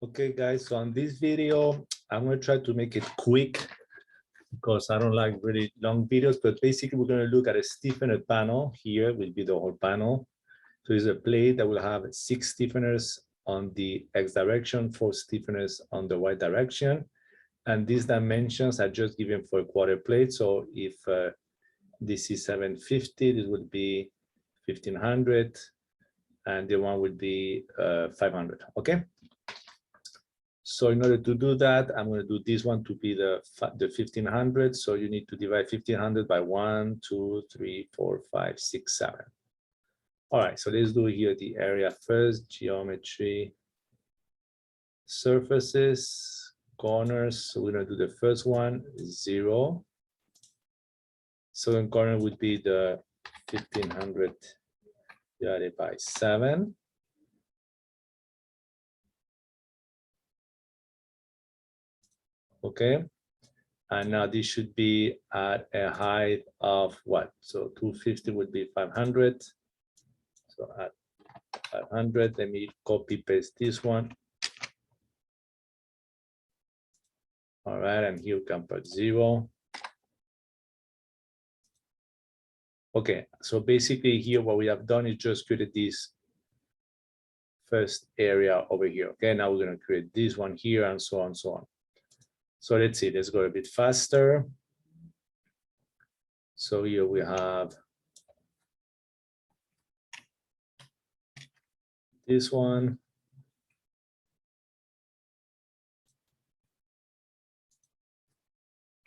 Okay, guys, so on this video, I'm going to try to make it quick because I don't like really long videos, but basically we're going to look at a stiffened panel. Here will be the whole panel. So it's a plate that will have 6 stiffeners on the X direction, 4 stiffeners on the Y direction. And these dimensions are just given for a quarter plate. So if this is 750, this would be 1500, and the one would be 500, okay? So in order to do that, I'm going to do this one to be the 1500. So you need to divide 1500 by 1, 2, 3, 4, 5, 6, 7. All right, so let's do here the area first, geometry, surfaces, corners. So we're going to do the first one, 0. Second corner would be the 1500 divided by 7. Okay, and now this should be at a height of what? So 250 would be 500. So at 500, let me copy paste this one. All right, and here we can put 0. Okay, so basically here what we have done is just created this first area over here. Okay, now we're going to create this one here and so on and so on. So let's see, let's go a bit faster. So here we have this one.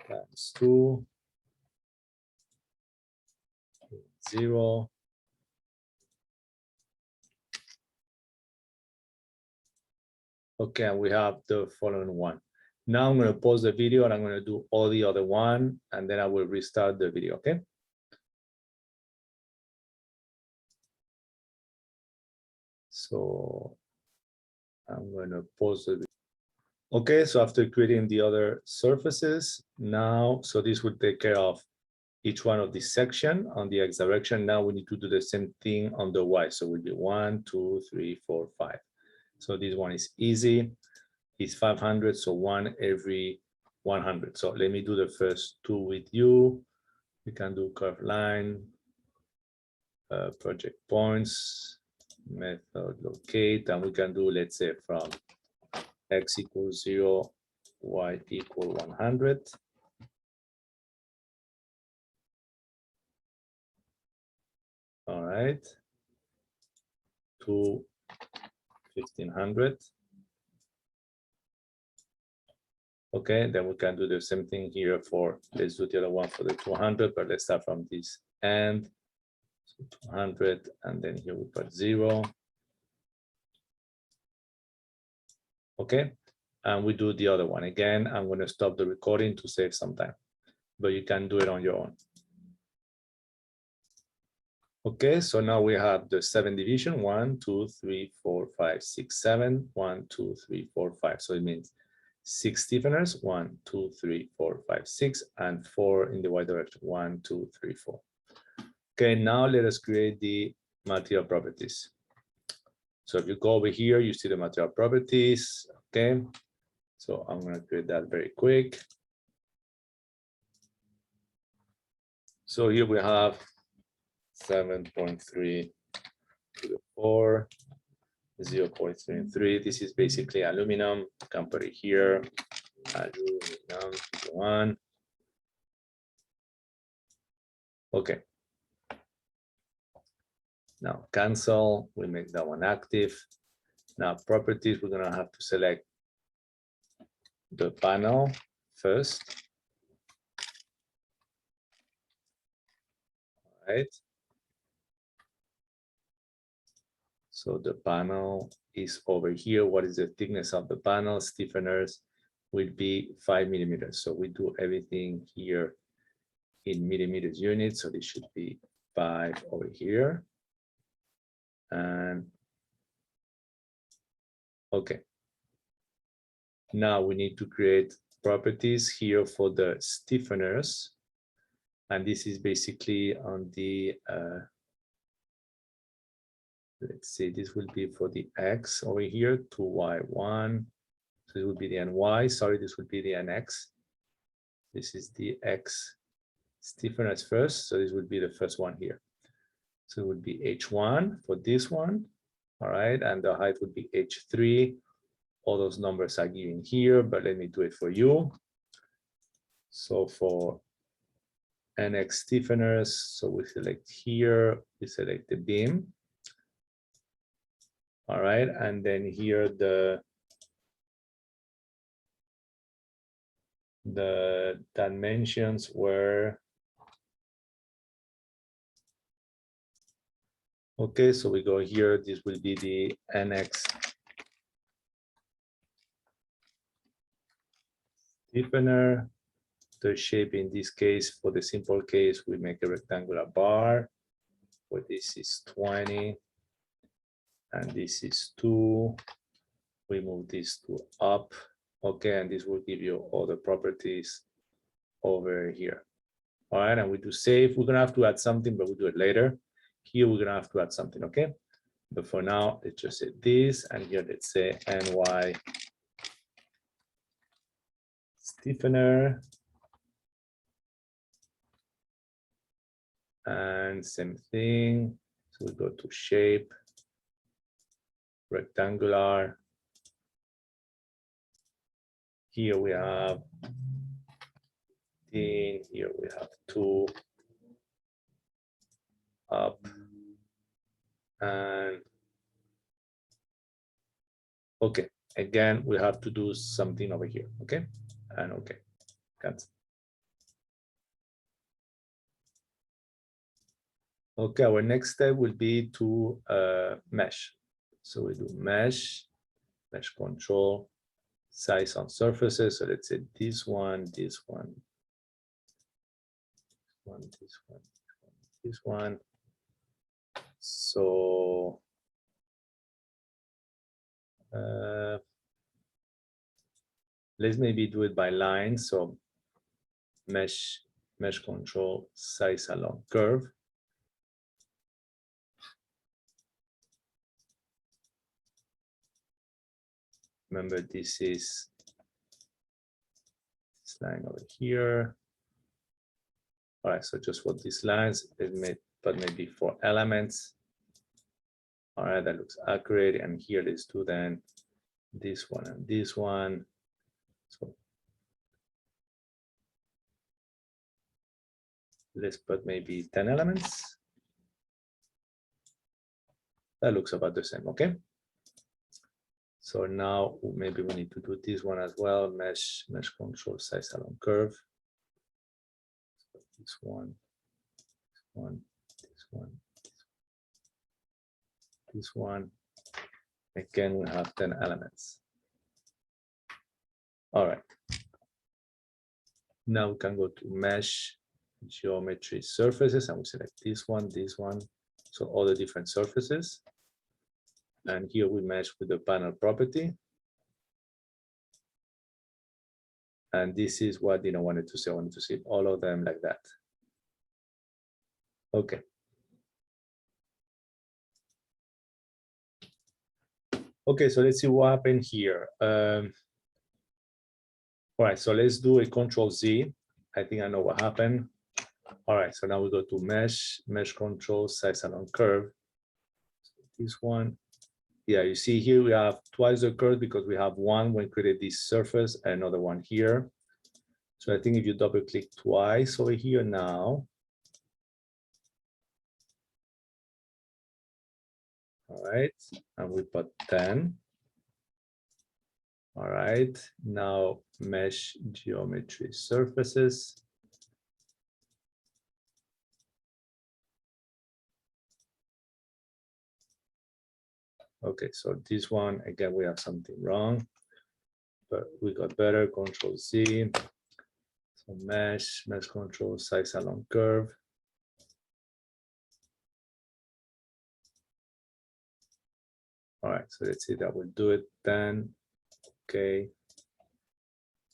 Times 2. 0. Okay, and we have the following one. Now I'm going to pause the video and I'm going to do all the other one, and then I will restart the video, okay? So I'm going to pause the video. Okay, so after creating the other surfaces, now, so this would take care of each one of this section on the X direction. Now we need to do the same thing on the Y. So it will be 1, 2, 3, 4, 5. So this one is easy. It's 500, so 1 every 100. So let me do the first 2 with you. We can do curved line, project points, method locate, and we can do, let's say, from X equals 0, Y equal 100. All right, to 1500. Okay, then we can do the same thing here for, let's do the other one for the 200, but let's start from this end. So 200, and then here we put 0. Okay, and we do the other one. Again, I'm going to stop the recording to save some time, but you can do it on your own. Okay, so now we have the 7 division, 1, 2, 3, 4, 5, 6, 7, 1, 2, 3, 4, 5. So it means 6 stiffeners, 1, 2, 3, 4, 5, 6, and 4 in the Y direction, 1, 2, 3, 4. Okay, now let us create the material properties. So if you go over here, you see the material properties. Okay, so I'm going to create that very quick. So here we have 7.3 to the 4, 0.33. This is basically aluminum. You can put it here. Aluminum 1. Okay. Now cancel. We make that one active. Now properties, we're going to have to select the panel first. All right. So the panel is over here. What is the thickness of the panel? Stiffeners will be 5 millimeters. So we do everything here in millimeters units. So this should be 5 over here. And okay. Now we need to create properties here for the stiffeners. And this is basically on the let's see, this will be for the X over here, 2Y1, So it would be the NY, sorry, this would be the NX. This is the X stiffeners first, so this would be the first one here. So it would be H1 for this one, all right, and the height would be H3. All those numbers are given here, but let me do it for you. So for NX stiffeners, so we select here, we select the beam, all right, and then here the dimensions were, okay, so we go here, this will be the NX stiffener. The shape in this case, for the simple case, we make a rectangular bar, where this is 20, and this is 2. We move these two up, okay, and this will give you all the properties over here. All right, and we do save. We're gonna have to add something, but we'll do it later. Here, we're gonna have to add something, okay? But for now, let's just say this, and here, let's say NY stiffener. And same thing, so we go to shape, rectangular. Here we have 15, here we have 2, up, and okay, again, we have to do something over here, okay? And okay, cancel. Okay, our next step will be to mesh. So we do mesh control, size on surfaces. So let's say this one, this one, this one. So let's maybe do it by line. So mesh control, size along curve. Remember, this is this line over here. All right, so just for these lines, but maybe 4 elements. All right, that looks accurate. And here, let's do then this one and this one. So let's put maybe 10 elements. That looks about the same, okay? So now maybe we need to do this one as well. Mesh control, size along curve. So this one, this one. Again, we have 10 elements. All right. Now we can go to mesh geometry surfaces, and we select this one. So all the different surfaces. And here we mesh with the panel property. And this is what I wanted to see. I wanted to see all of them like that. Okay. Okay, so let's see what happened here. All right, so let's do a Control Z. I think I know what happened. All right, so now we go to mesh control, size along curve. So this one. Yeah, you see here we have twice the curve because we have one when we created this surface and another one here. So I think if you double click twice over here now. All right, and we put 10. All right, now mesh geometry surfaces. Okay, so this one, again, we have something wrong, but we got better, Control Z. So mesh control, size along curve. All right, so let's see that will do it then. Okay.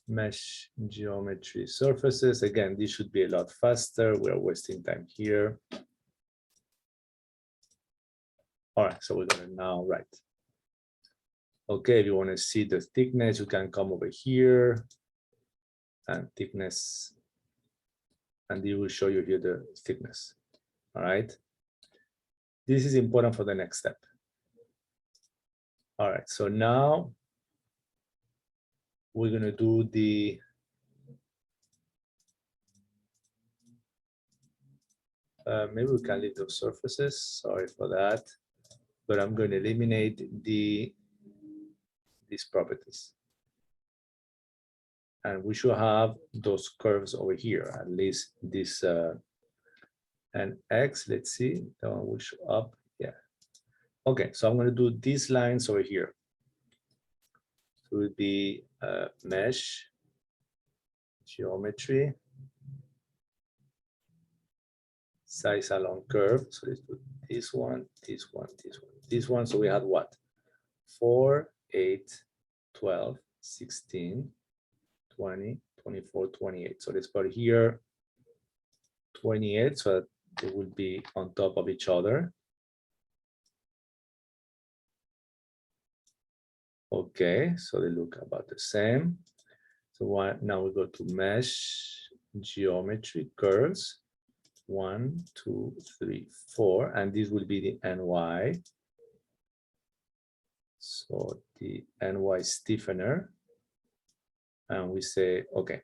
Mesh geometry surfaces. Again, this should be a lot faster. We're wasting time here. All right, so we're gonna now write. Okay, if you want to see the thickness, you can come over here and thickness, and it will show you here the thickness. All right. This is important for the next step. All right, so now we're going to do the maybe we can leave those surfaces. Sorry for that, but I'm going to eliminate these properties. And we should have those curves over here, at least this and X, let's see, that one will show up, yeah. Okay, so I'm gonna do these lines over here. So it would be mesh, geometry, size along curve. So let's do this one, this one, this one, this one. So we had what? 4, 8, 12, 16, 20, 24, 28. So let's put here 28, so that it will be on top of each other. Okay, so they look about the same. So now we go to mesh, geometry, curves. 1, 2, 3, 4, and this will be the NY. So the NY stiffener, and we say, okay.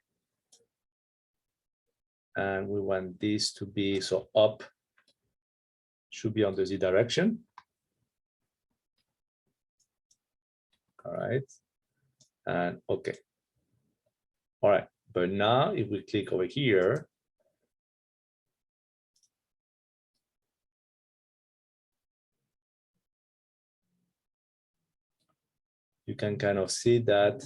And we want this to be, so up should be on the Z direction. All right, and okay. All right, but now if we click over here, you can kind of see that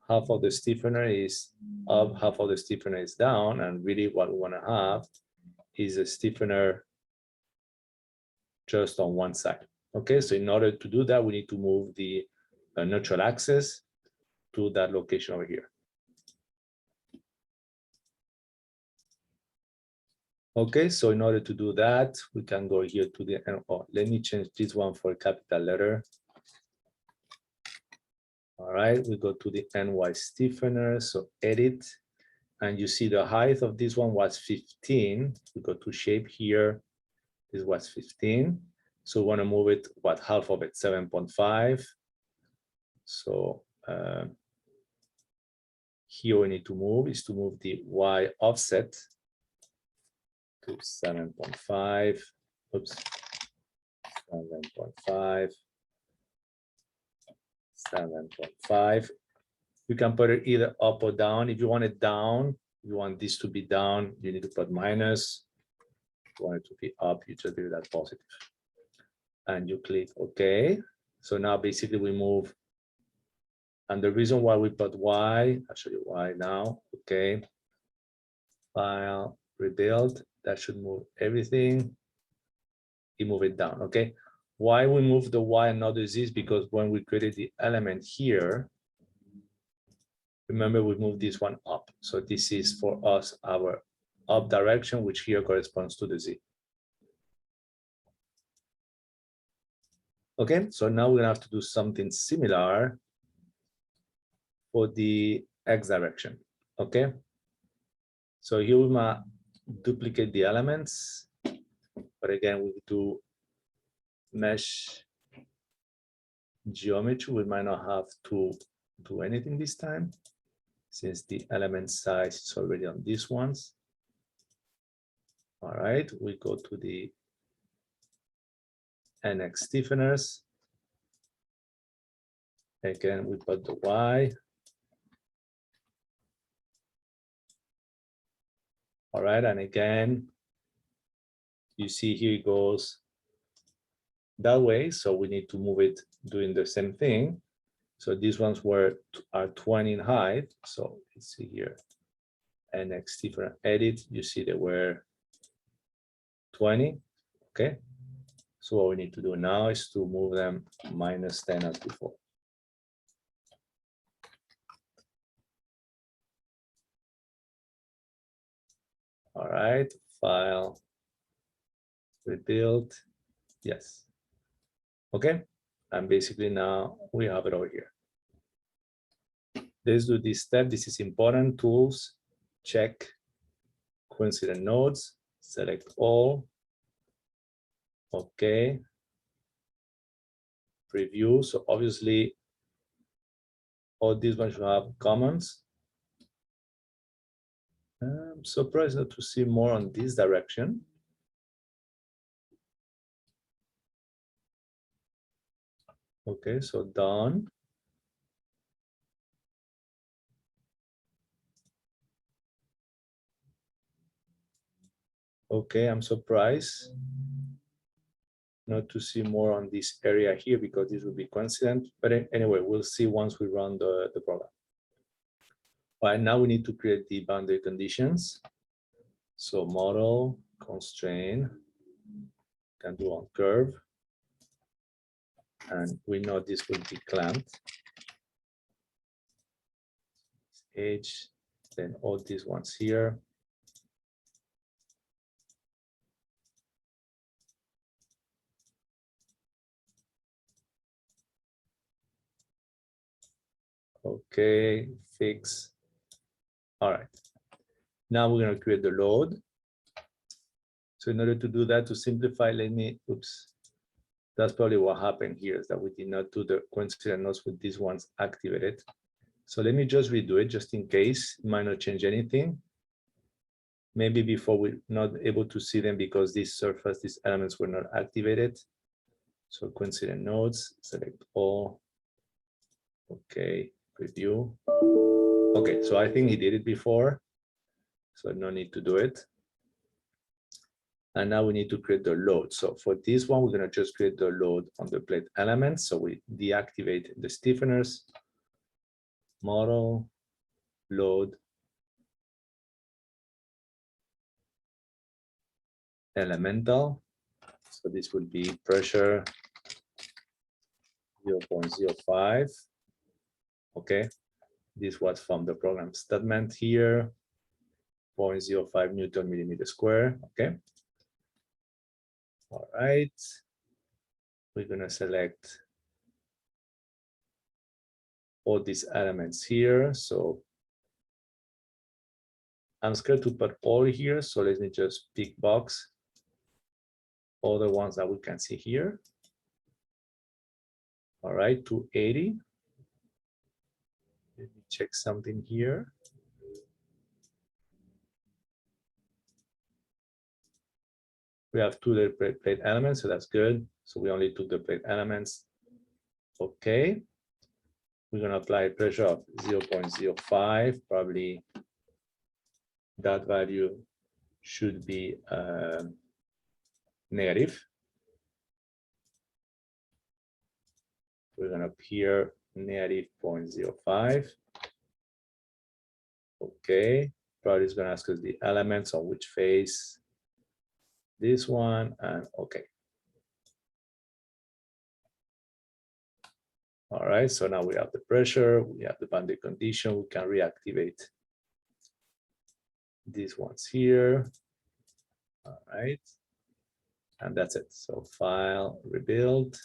half of the stiffener is up, half of the stiffener is down, and really what we want to have is a stiffener just on one side. Okay, so in order to do that, we need to move the neutral axis to that location over here. Okay, so in order to do that, we can go here to the, oh, let me change this one for a capital letter. All right, we go to the NY stiffener, so edit, and you see the height of this one was 15. We go to shape here, this was 15. So we want to move it, what, half of it, 7.5. So here we need to move is to move the Y offset to 7.5. Oops, 7.5. 7.5. You can put it either up or down. If you want it down, you want this to be down, you need to put minus. If you want it to be up, you just do that positive. And you click OK. So now basically we move. And the reason why we put Y, I'll show you why now. Okay. File, rebuild. That should move everything. You move it down. Okay. Why we move the Y and not the Z is because when we created the element here, remember we moved this one up. So this is for us our up direction, which here corresponds to the Z. Okay, so now we're gonna have to do something similar for the X direction. Okay, so here we might duplicate the elements, but again, we do mesh geometry. We might not have to do anything this time, since the element size is already on these ones. All right, we go to the NX stiffeners. Again, we put the Y. All right, and again, you see here it goes that way. So we need to move it doing the same thing. So these ones are 20 in height. So let's see here, NX stiffener edit, you see they were 20, okay? So what we need to do now is to move them minus 10 as before. All right, file, rebuild, yes. Okay, And basically now we have it over here. Let's do this step. This is important. Tools, check, coincident nodes, select all. Okay. Preview. So obviously all these ones should have comments. I'm surprised not to see more on this direction. Okay, so done. Okay, I'm surprised not to see more on this area here because this will be coincident. But anyway, we'll see once we run the program. All right, now we need to create the boundary conditions. So model, constraint, can do on curve. And we know this will be clamped. Edge, then all these ones here. Okay, fix. All right. Now we're going to create the load. So in order to do that, to simplify, let me, oops. That's probably what happened here, is that we did not do the coincident nodes with these ones activated. So let me just redo it just in case. It might not change anything. Maybe before we're not able to see them because these surface, these elements were not activated. So coincident nodes, select all. Okay, preview. Okay, so I think he did it before. So no need to do it. And now we need to create the load. So for this one, we're going to just create the load on the plate elements. So we deactivate the stiffeners, model, load, elemental. So this will be pressure 0.05. Okay, this was from the program statement here, 0.05 Newton millimeter square. Okay. All right. We're going to select all these elements here. So I'm scared to put all here. So let me just pick box all the ones that we can see here. All right, 280. Let me check something here. We have two plate elements, so that's good. So we only took the plate elements. Okay. We're going to apply pressure of 0.05. Probably that value should be negative. We're going to appear negative 0.05. Okay. Probably is going to ask us the elements on which phase. This one, and okay. All right, so now we have the pressure, we have the boundary condition, we can reactivate these ones here. All right, and that's it. So file, rebuild.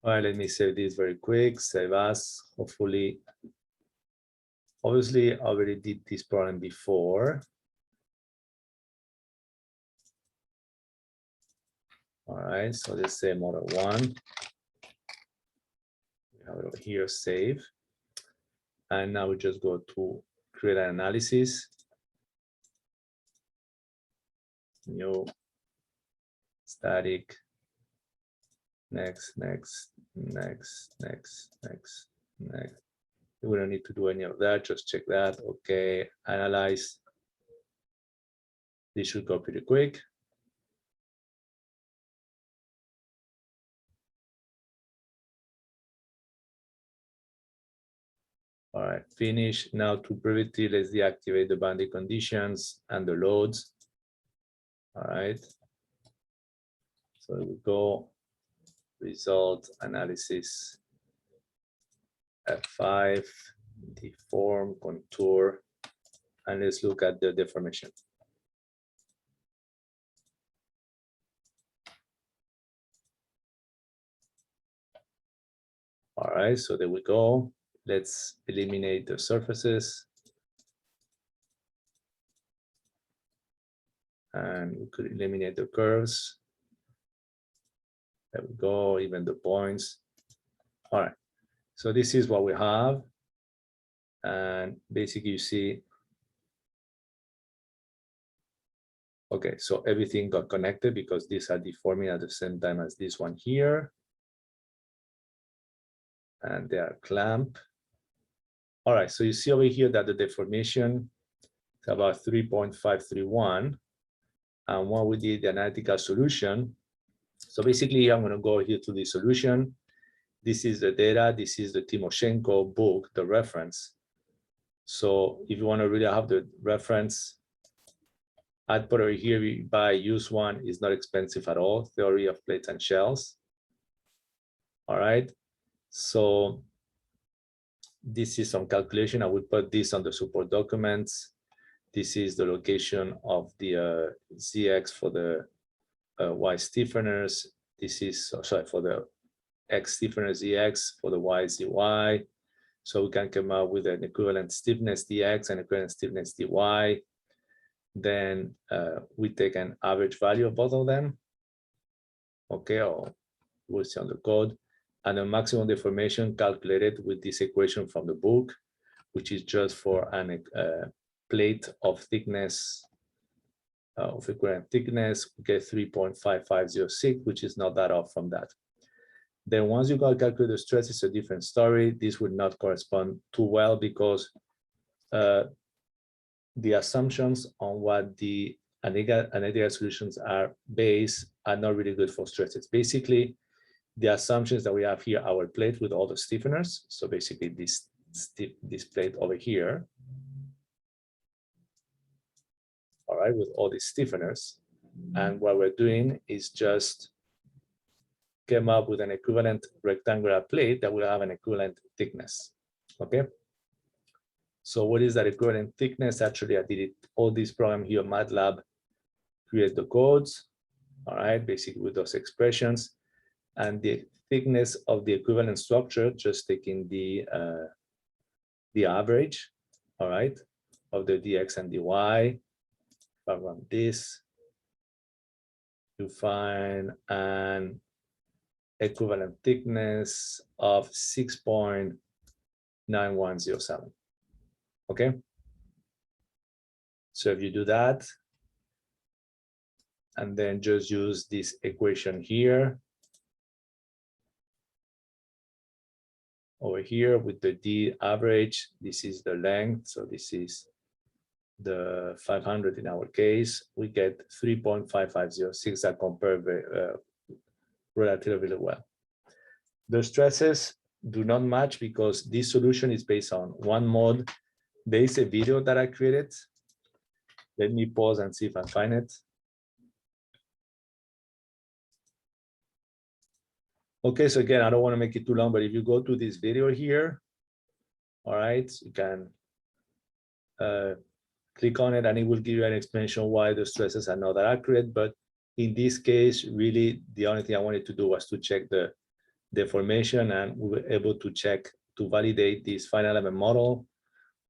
All right, let me save this very quick, save as, hopefully. Obviously, I already did this problem before. All right, so let's say model 1. We have it over here, save. And now we just go to create an analysis. New, static, next. We don't need to do any of that, just check that. Okay, analyze. This should go pretty quick. All right, finish. Now to previously, let's deactivate the boundary conditions and the loads. All right. So we go result analysis F5, deform, contour, and let's look at the deformation. right, so there we go. Let's eliminate the surfaces. And we could eliminate the curves. There we go, even the points. All right, so this is what we have. And basically you see, okay, so everything got connected because these are deforming at the same time as this one here. And they are clamped. All right, so you see over here that the deformation is about 3.531. And when we did the analytical solution, so basically I'm gonna go here to the solution. This is the data, this is the Timoshenko book, the reference. So if you wanna really have the reference, I'd put over here, buy use one, is not expensive at all, Theory of Plates and Shells. All right, so this is some calculation. I will put this on the support documents. This is the location of the ZX for the Y stiffeners. This is, sorry, for the X stiffener ZX for the Y ZY. So we can come up with an equivalent stiffness DX and equivalent stiffness DY. Then we take an average value of both of them. Okay, or we'll see on the code. And the maximum deformation calculated with this equation from the book, which is just for an plate of thickness, of equivalent thickness, we get 3.5506, which is not that off from that. Then once you calculate the stress, it's a different story. This would not correspond too well because the assumptions on what the analytical solutions are based are not really good for stresses. Basically, the assumptions that we have here, our plate with all the stiffeners. So basically this plate over here, all right, with all these stiffeners. And what we're doing is just came up with an equivalent rectangular plate that will have an equivalent thickness, okay? So what is that equivalent thickness? Actually, I did it, all this program here, MATLAB, create the codes, all right, basically with those expressions. And the thickness of the equivalent structure, just taking the average, all right, of the dx and dy. If I run this, you find an equivalent thickness of 6.9107. Okay. So if you do that, and then just use this equation here, over here with the D average, this is the length. So this is the 500 in our case, we get 3.5506 that compare relatively well. The stresses do not match because this solution is based on one mode. There is a video that I created. Let me pause and see if I find it. Okay, so again, I don't want to make it too long, but if you go to this video here, all right, you can click on it and it will give you an explanation why the stresses are not that accurate. But in this case, really, the only thing I wanted to do was to check the deformation, and we were able to check to validate this final element model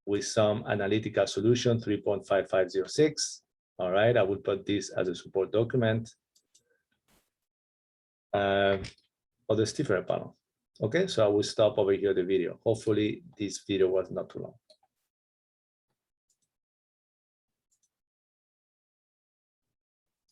with some analytical solution, 3.5506. All right, I will put this as a support document. Of the stiffener panel. Okay, so I will stop over here the video. Hopefully this video was not too long.